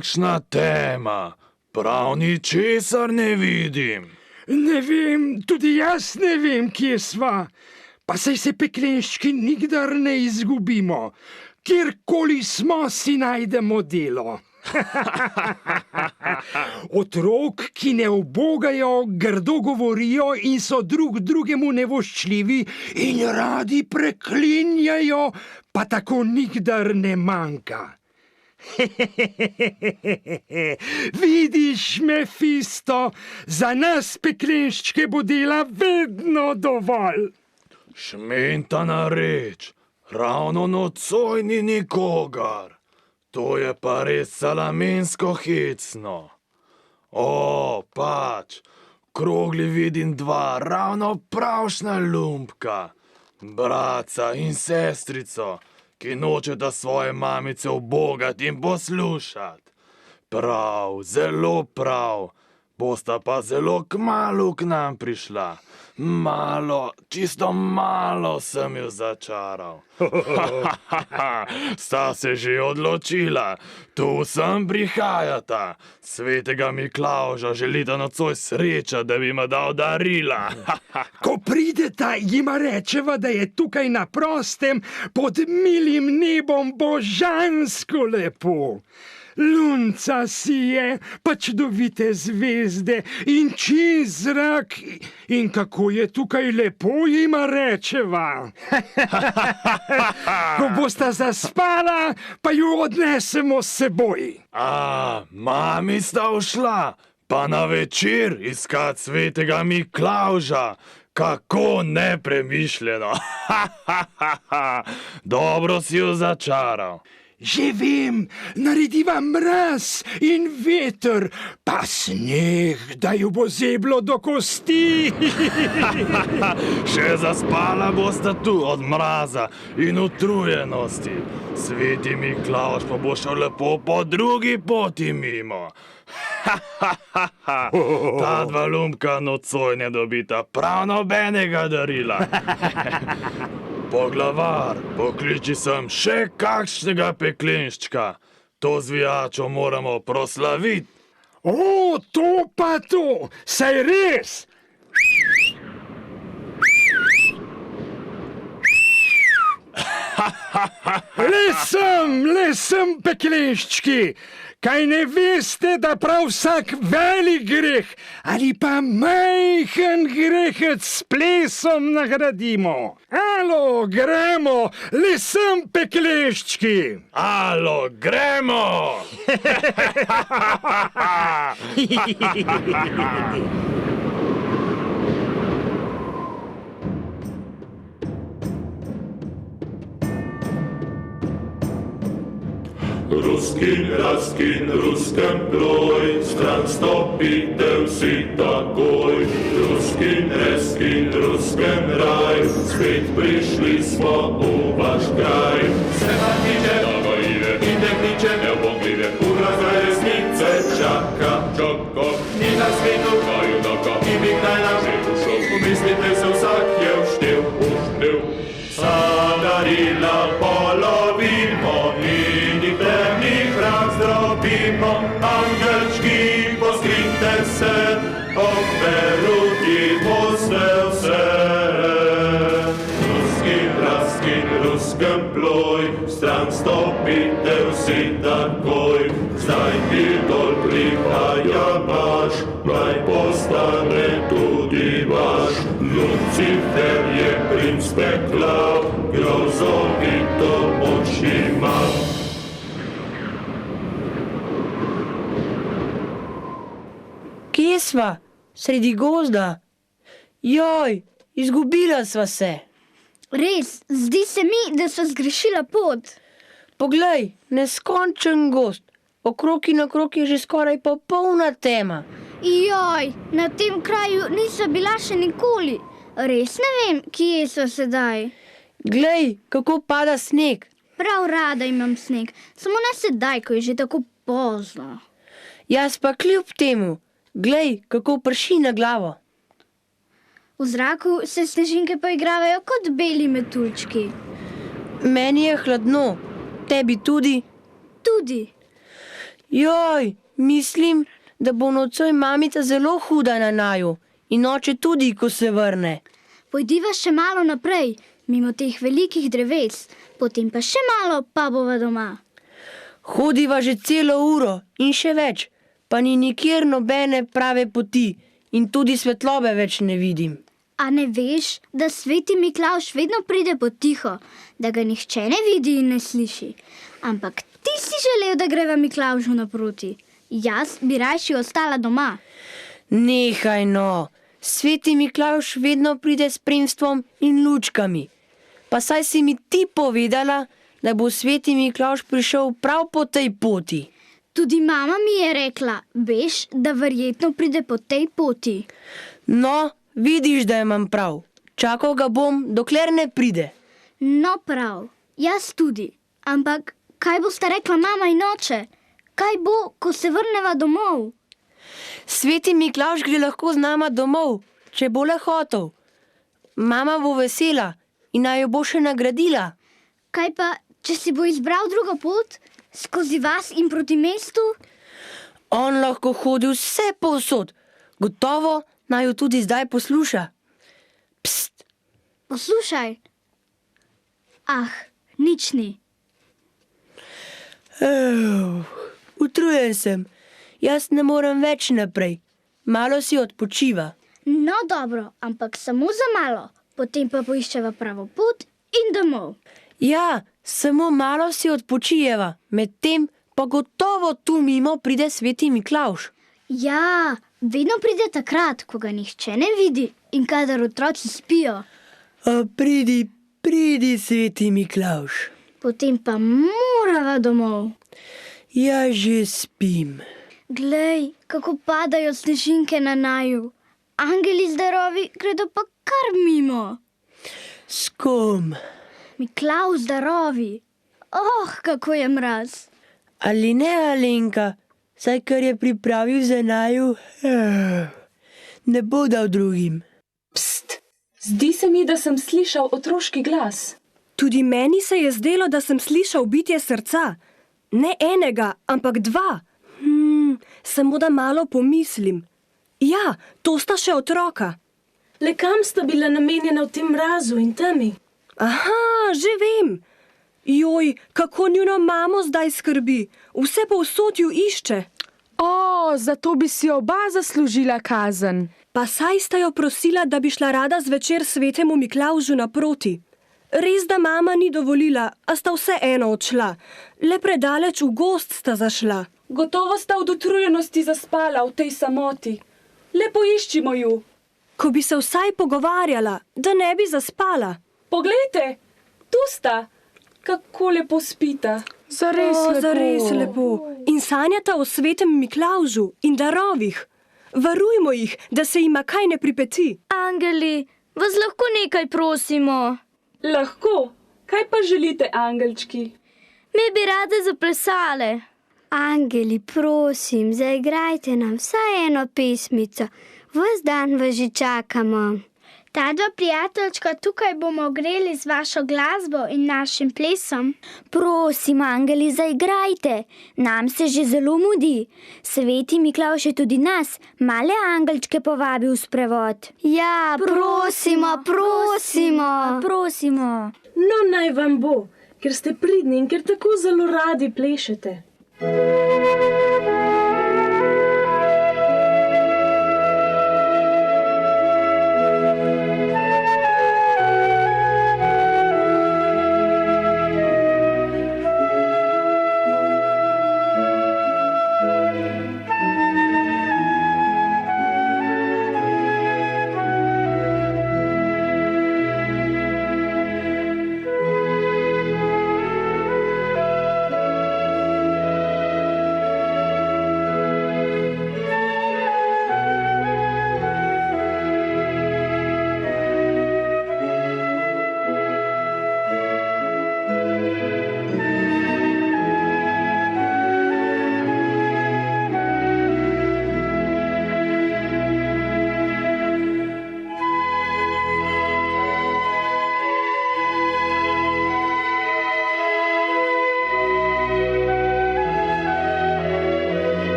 kakšna tema, prav ničesar ne vidim. Ne vem, tudi jaz ne vem, kje sva. Pa saj se peklenščki nikdar ne izgubimo. Kjerkoli smo, si najdemo delo. Otrok, ki ne ubogajo, grdo govorijo in so drug drugemu nevoščljivi in radi preklinjajo, pa tako nikdar ne manjka. Vidiš, Mefisto, za nas peklenščke bo dela vedno dovolj. Šmentana reč, ravno nocoj ni nikogar. To je pa res salamensko hecno. Pač, v krogli vidim dva ravno pravšna lumpka, bratca in sestrico, ki nočeta svoje mamice ubogati in poslušati. Prav, zelo prav, bosta pa zelo kmalu k nam prišla. Malo, čisto malo sem ju začaral. Sta se že odločila, tu sem prihajata. Svetega Miklavža želita nocoj sreča, da bi jima dal darila. Ko prideta, jima rečeva, da je tukaj na prostem, pod milim nebom božansko lepo. Lunca sije, pa čudovite zvezde in čist zrak in kako je tukaj lepo, jima rečeva. Ko bosta zaspala, pa ju odnesemo s seboj. Mami sta ušla, pa na večer iskat svetega Miklavža. Kako nepremišljeno. Dobro si jo začaral. Že vem, narediva mraz in veter, pa sneh, da ju bo zeblo do kosti. Še zaspala bosta tu od mraza in utrujenosti. Sveti Miklavž pa bo šel lepo po drugi poti mimo. Ta dva lumpka nocoj ne dobita prav nobenega darila. Poglavar, pokliči sem še kakšnega peklenščka. To zvijačo moramo proslaviti. To pa to, saj res. Le sem peklenščki. Kaj ne veste, da prav vsak velik greh ali pa majhen grehec s plesom nagradimo? Alo, gremo, le sem peklenščki. Alo, gremo! Ruskin, raskin, ruskem ploj, stran stopite vsi takoj. Ruskin, reskin, ruskem raj, spet prišli smo v vaš kraj. Se vam tiče, dobro ide, indek niče, neubogljive, uraza resnice čaka. Čaka, ni na svetu, kaj udaka, ki bi kdaj nam že ušel. Pomislite se, vsak je vštev. Sadarila polovimo in jih temnih razdrobimo. Angelčki, poskrite se, operuti boste vse. Ruskin, ruskem ploj, stran stopite vsi takoj. Zdaj ti dol prihaja vaš, naj postane tudi vaš. Lucifer je princ pekla, grozovito moč ima. Kje sva? Sredi gozda? Joj, izgubila sva se. Res, zdi se mi, da sva zgrešila pot. Poglej, neskončen gozd. Okrog in okrog je že skoraj popolna tema. Joj, na tem kraju nisva bila še nikoli. Res ne vem, kje sva sedaj. Glej, kako pada sneg. Prav rada imam sneg, samo ne sedaj, ko je že tako pozno. Jaz pa kljub temu, glej, kako prši na glavo. V zraku se snežinke poigravajo kot beli metuljčki. Meni je hladno, tebi tudi? Tudi. Joj, mislim, da bo nocoj mamica zelo huda na naju in oče tudi, ko se vrne. Pojdiva še malo naprej, mimo teh velikih dreves, potem pa še malo, pa bova doma. Hodiva že celo uro in še več, pa ni nikjer nobene prave poti in tudi svetlobe več ne vidim. A ne veš, da sveti Miklavž vedno pride potiho, da ga nihče ne vidi in ne sliši? Ampak ti si želel, da greva Miklavžu naproti. Jaz bi rajši ostala doma. Nehaj no, sveti Miklavž vedno pride s spremstvom in lučkami. Pa saj si mi ti povedala, da bo sveti Miklavž prišel prav po tej poti. Tudi mama mi je rekla, veš, da verjetno pride po tej poti. No, vidiš, da imam prav. Čakal ga bom, dokler ne pride. No prav, jaz tudi. Ampak kaj bosta rekla mama in oče? Kaj bo, ko se vrneva domov? Sveti Miklavž gre lahko z nama domov, če bo le hotel. Mama bo vesela in naj jo bo še nagradila. Kaj pa, če si bo izbral drugo pot, skozi vas in proti mestu? On lahko hodi vse povsod. Gotovo naj jo tudi zdaj posluša. Pst, Poslušaj. Ah, nič ni. Utrujen sem. Jaz ne morem več naprej. Malo si odpočiva. No dobro, ampak samo za malo. Potem pa poiščeva pravo pot in domov. Ja, samo malo si odpočijeva. Medtem pa gotovo tu mimo pride sveti Miklavž. Ja, vedno pride takrat, ko ga nihče ne vidi in kadar otroci spijo. Pridi, sveti Miklavž. Potem pa morava domov. Ja, že spim. Glej, kako padajo snežinke na naju. Angeli zdarovi gredo pa kar mimo. S kom? Miklavž zdarovi. Kako je mraz. Ali ne, Alenka, saj kar je pripravil za naju, ne bo dal drugim. Pst, zdi se mi, da sem slišal otroški glas. Tudi meni se je zdelo, da sem slišal bitje srca. Ne enega, ampak dva. Samo da malo pomislim. Ja, to sta še otroka. Le kam sta bila namenjena v tem mrazu in temi? Aha, že vem. Joj, kako njuno mamo zdaj skrbi. Vse povsod ju išče. Zato bi si oba zaslužila kazen. Pa saj sta jo prosila, da bi šla rada zvečer svetemu Miklavžu naproti. Res, da mama ni dovolila, a sta vseeno odšla. Le predaleč v gozd sta zašla. Gotovo sta od utrujenosti zaspala v tej samoti. Le poiščimo ju. Ko bi se vsaj pogovarjala, da ne bi zaspala. Poglejte, tu sta. Kako lepo spita. Zares lepo. In sanjata o svetem Miklavžu in darovih. Varujmo jih, da se jima kaj ne pripeti. Angeli, vas lahko nekaj prosimo? Lahko. Kaj pa želite, angelčki? Mi bi rade zaplesale. Angeli, prosim, zaigrajte nam vsaj eno pesmico. Ves dan vas že čakamo. Ta dva prijateljčka tukaj bomo ogreli z vašo glasbo in našim plesom. Prosim, angeli, zaigrajte. Nam se že zelo mudi. Sveti Miklavž je tudi nas, male angelčke, povabil v sprevod. Ja, prosimo. No, naj vam bo, ker ste pridni in ker tako zelo radi plešete.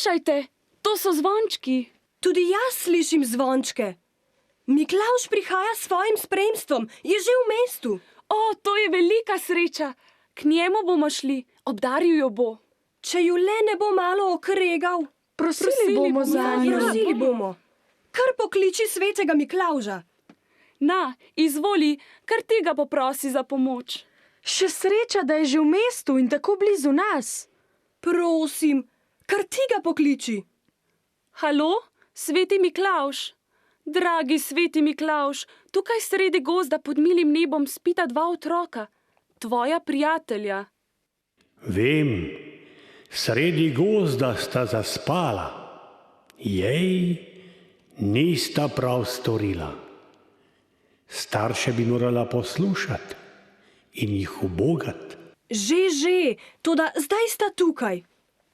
Poslušajte, to so zvončki. Tudi jaz slišim zvončke. Miklavž prihaja s svojim spremstvom, je že v mestu. O, to je velika sreča. K njemu bomo šli, obdaril jo bo. Če ju le ne bo malo okregal. Prosili bomo zanjo. Prosili bomo. Kar pokliči svetega Miklavža. Na, izvoli, kar tega poprosi za pomoč. Še sreča, da je že v mestu in tako blizu nas. Prosim, kar ti ga pokliči. Halo, sveti Miklavž? Dragi sveti Miklavž, tukaj sredi gozda pod milim nebom spita dva otroka, tvoja prijatelja. Vem, sredi gozda sta zaspala. Jej, nista prav storila. Starše bi morala poslušati in jih ubogati. Že, toda zdaj sta tukaj.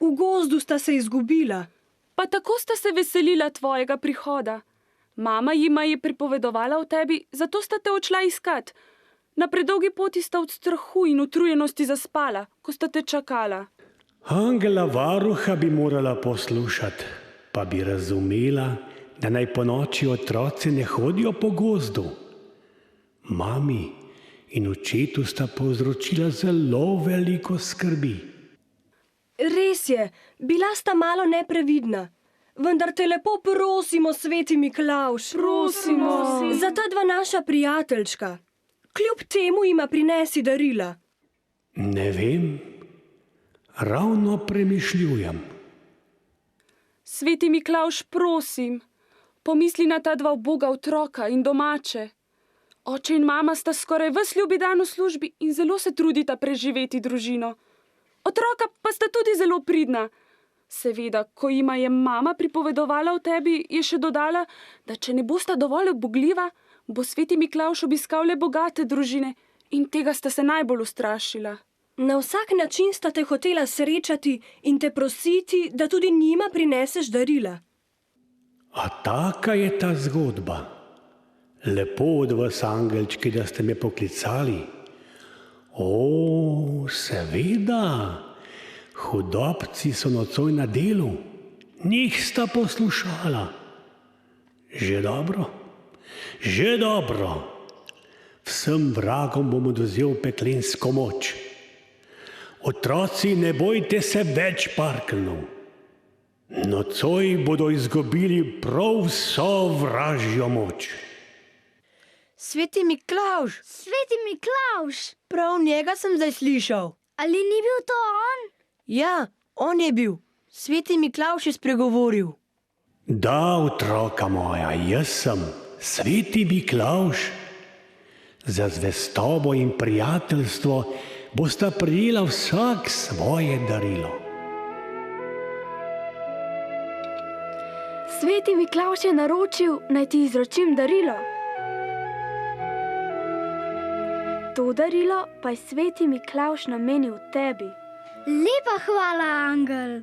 V gozdu sta se izgubila. Pa tako sta se veselila tvojega prihoda. Mama jima je pripovedovala o tebi, zato sta te odšla iskat. Na predolgi poti sta od strahu in utrujenosti zaspala, ko sta te čakala. Angela varuha bi morala poslušati, pa bi razumela, da naj ponoči otroci ne hodijo po gozdu. Mami in očetu sta povzročila zelo veliko skrbi. Res je, bila sta malo neprevidna. Vendar te lepo prosimo, sveti Miklavž, Prosimo. za ta dva naša prijateljčka. Kljub temu jima prinesi darila. Ne vem, ravno premišljujem. Sveti Miklavž, prosim, pomisli na ta dva uboga otroka in domače. Oče in mama sta skoraj ves ljubi dan v službi in zelo se trudita preživeti družino. Otroka pa sta tudi zelo pridna. Seveda, ko jima je mama pripovedovala o tebi, je še dodala, da če ne bosta dovolj ubogljiva, bo sveti Miklavž obiskal le bogate družine in tega sta se najbolj ustrašila. Na vsak način sta te hotela srečati in te prositi, da tudi njima prineseš darila. A taka je ta zgodba. Lepo od vas, angelčki, da ste me poklicali. O, seveda, hudobci so nocoj na delu, njih sta poslušala. Že dobro, že dobro. Vsem vragom bom odvzel peklensko moč. Otroci, ne bojte se več parklnov. Nocoj bodo izgubili prav vso vražjo moč. Sveti Miklavž, Sveti Miklavž, prav njega sem zdaj slišal. ali ni bil to on? Ja, on je bil. Sveti Miklavž je spregovoril. Da, otroka moja, jaz sem, sveti Miklavž. Za zvestobo in prijateljstvo bosta prijela vsak svoje darilo. Sveti Miklavž je naročil, naj ti izročim darilo. To darilo pa je sveti Miklavž namenil tebi. Lepa hvala, angel.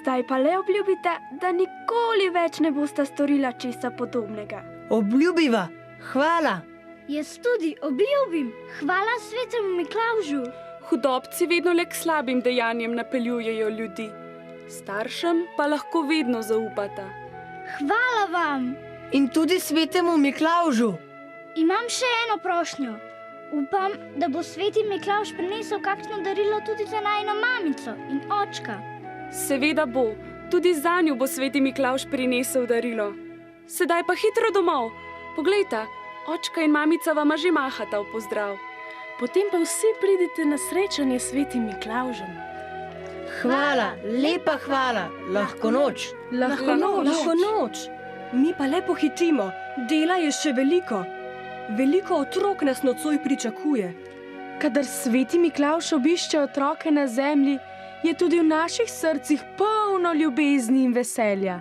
Zdaj pa le obljubite, da nikoli več ne bosta storila česa podobnega. Obljubiva, hvala. Jaz tudi obljubim. Hvala svetemu Miklavžu. Hudobci vedno le k slabim dejanjem napeljujejo ljudi. Staršem pa lahko vedno zaupata. Hvala vam. In tudi svetemu Miklavžu. Imam še eno prošnjo. Upam, da bo sveti Miklavž prinesel kakšno darilo tudi za najino mamico in očka. Seveda bo, tudi zanju bo sveti Miklavž prinesel darilo. Sedaj pa hitro domov. Poglejta, očka in mamica vama že mahata v pozdrav. Potem pa vsi pridite na srečanje s svetim Miklavžem. Hvala, lepa hvala, lahko noč. Lahko noč. Lahko noč. Mi pa le pohitimo, dela je še veliko. Veliko otrok nas nocoj pričakuje. Kadar sveti Miklavž obišče otroke na zemlji, je tudi v naših srcih polno ljubezni in veselja.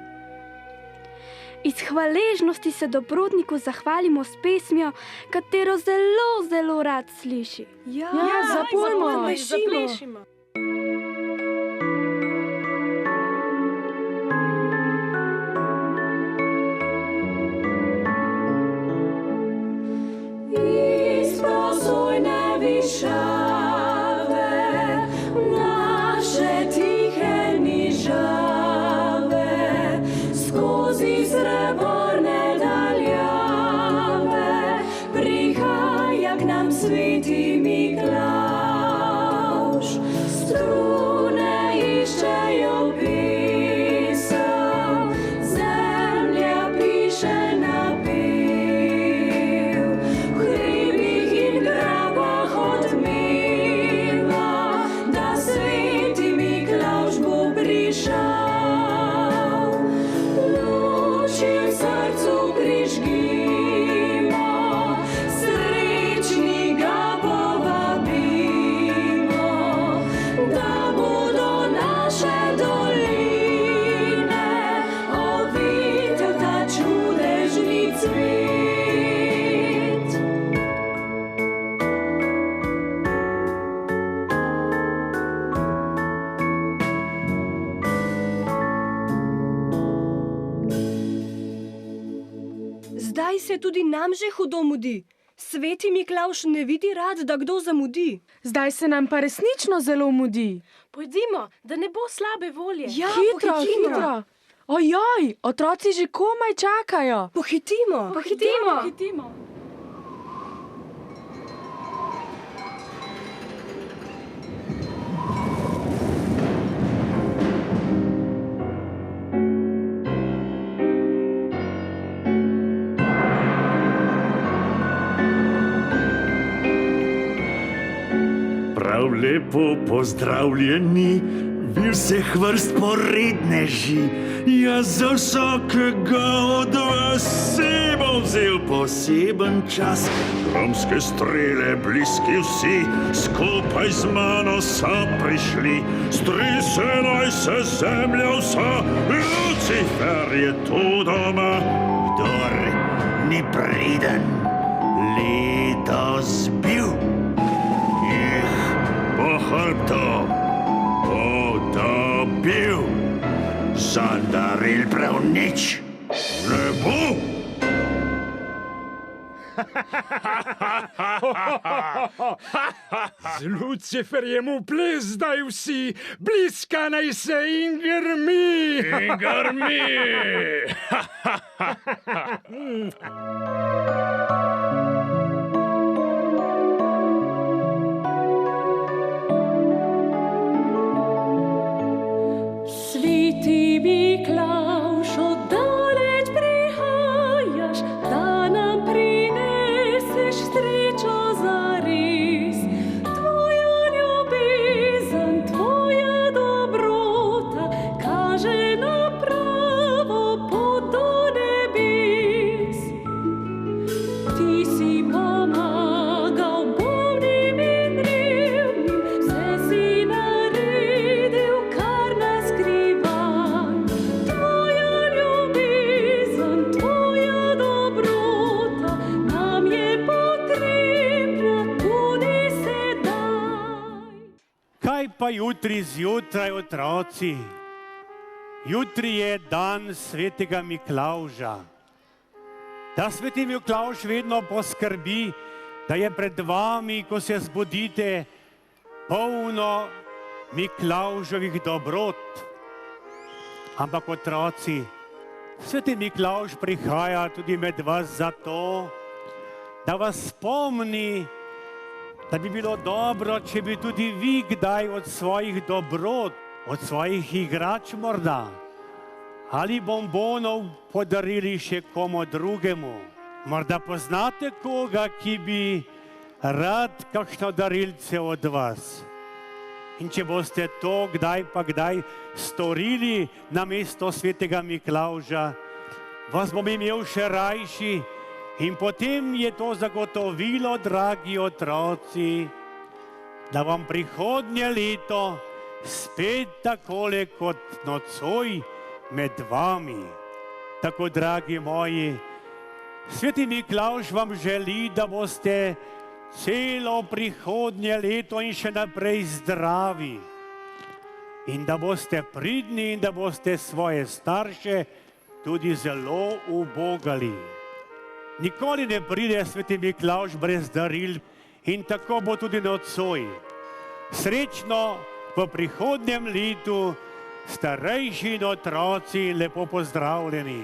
Iz hvaležnosti se dobrotniku zahvalimo s pesmijo, katero zelo, zelo rad sliši. Ja, zaplešimo. Naše tihe nižave, Noči srebrne daljave, prihaja k nam sveti Miklavž. Strune iščejo pesem, zemlja piše napev. V hribih in grabah odmeva, da sveti Miklavž bo prišel. Luči v srcu prižgimo, srečni ga povabimo, da bodo naše doline ovite v ta čudežni cvet. Zdaj se tudi nam že hudo mudi. Sveti Miklavž ne vidi rad, da kdo zamudi. Zdaj se nam pa resnično zelo mudi. Pojdimo, da ne bo slabe volje. Ja, Hitro, pohitimo. hitro. Ojoj, otroci že komaj čakajo. Pohitimo. Pohitimo. Prav lepo pozdravljeni, vi vseh vrst poredneži. Jaz za vsakega od vas si bom vzel poseben čas. Romske strele, bliski vsi, skupaj z mano so prišli. Strese naj se zemlja vsa, Lucifer je tu doma. Kdor ni priden, letos bil, po hrbtu bo dobil, zandaril prav nič ne bo. Z Luciferjem v ples zdaj vsi, bliska naj se in grmi. In grmi. Sveti Miklavž, oddaleč prihajaš, da nam prineseš srečo zares. Tvoja ljubezen, tvoja dobrota kaže na pravo pot do nebes. Ti si pomagal bolnim in revnim, vse si naredil, kar nas skrivaj. Tvoja ljubezen, tvoja dobrota nam je potrebna tudi sedaj. Kaj pa jutri zjutraj, otroci? Jutri je dan svetega Miklavža. Ta sveti Miklavž vedno poskrbi, da je pred vami, ko se zbudite, polno Miklavžovih dobrot. Ampak otroci, sveti Miklavž prihaja tudi med vas zato, da vas spomni, da bi bilo dobro, če bi tudi vi kdaj od svojih dobrot, od svojih igrač morda, ali bombonov podarili še komu drugemu. Morda poznate koga, ki bi rad kakšno darilce od vas. In če boste to kdaj pa kdaj storili namesto svetega Miklavža, vas bom imel še rajši in potem je to zagotovilo, dragi otroci, da vam prihodnje leto spet takole kot nocoj med vami. Tako, dragi moji, sveti Miklavž vam želi, da boste celo prihodnje leto in še naprej zdravi in da boste pridni in da boste svoje starše tudi zelo ubogali. Nikoli ne pride sveti Miklavž brez daril in tako bo tudi nocoj. Srečno v prihodnjem letu, starejši in otroci, lepo pozdravljeni.